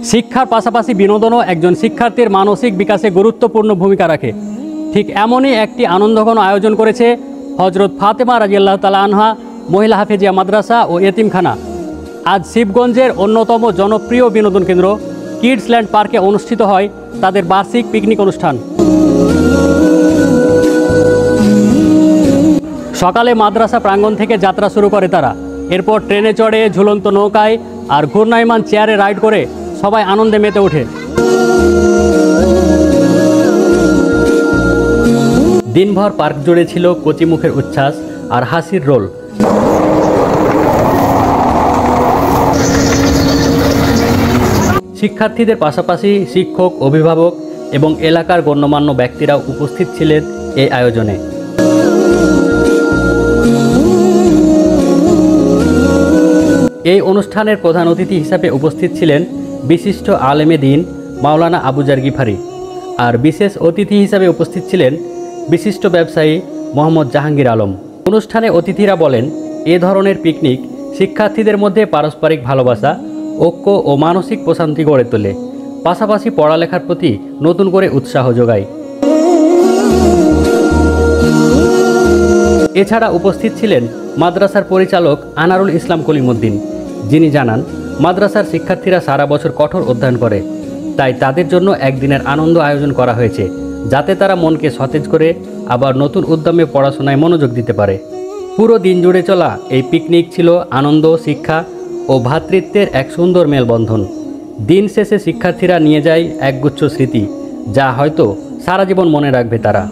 শিক্ষার পাশাপাশি বিনোদনও একজন শিক্ষার্থীর মানসিক বিকাশে গুরুত্বপূর্ণ ভূমিকা রাখে। ঠিক এমনই একটি আনন্দঘন আয়োজন করেছে হজরত ফাতেমা রাদিয়াল্লাহু তাআলা আনহা মহিলা হাফেজিয়া মাদ্রাসা ও এতিমখানা। আজ শিবগঞ্জের অন্যতম জনপ্রিয় বিনোদন কেন্দ্র কিডসল্যান্ড পার্কে অনুষ্ঠিত হয় তাদের বার্ষিক পিকনিক অনুষ্ঠান। সকালে মাদ্রাসা প্রাঙ্গণ থেকে যাত্রা শুরু করে তারা। এরপর ট্রেনে চড়ে, ঝুলন্ত নৌকায় আর ঘূর্ণায়মান চেয়ারে রাইড করে সবাই আনন্দে মেতে ওঠে। দিনভর পার্ক জুড়ে ছিল কচিমুখের উচ্ছ্বাস আর হাসির রোল। শিক্ষার্থীদের পাশাপাশি শিক্ষক, অভিভাবক এবং এলাকার গণ্যমান্য ব্যক্তিরাও উপস্থিত ছিলেন এই আয়োজনে। এই অনুষ্ঠানের প্রধান অতিথি হিসাবে উপস্থিত ছিলেন বিশিষ্ট আলেমে দ্বীন মাওলানা আবু জার গিফারি, আর বিশেষ অতিথি হিসাবে উপস্থিত ছিলেন বিশিষ্ট ব্যবসায়ী মোহাম্মদ জাহাঙ্গীর আলম। অনুষ্ঠানে অতিথিরা বলেন, এ ধরনের পিকনিক শিক্ষার্থীদের মধ্যে পারস্পরিক ভালোবাসা, ঐক্য ও মানসিক প্রশান্তি গড়ে তোলে, পাশাপাশি পড়ালেখার প্রতি নতুন করে উৎসাহ যোগায়। এছাড়া উপস্থিত ছিলেন মাদ্রাসার পরিচালক আনারুল ইসলাম কলিমুদ্দিন, যিনি জানান, মাদ্রাসার শিক্ষার্থীরা সারা বছর কঠোর অধ্যয়ন করে, তাই তাদের জন্য একদিনের আনন্দ আয়োজন করা হয়েছে, যাতে তারা মনকে সতেজ করে আবার নতুন উদ্যমে পড়াশোনায় মনোযোগ দিতে পারে। পুরো দিন জুড়ে চলা এই পিকনিক ছিল আনন্দ, শিক্ষা ও ভ্রাতৃত্বের এক সুন্দর মেলবন্ধন। দিন শেষে শিক্ষার্থীরা নিয়ে যায় একগুচ্ছ স্মৃতি, যা হয়তো সারা জীবন মনে রাখবে তারা।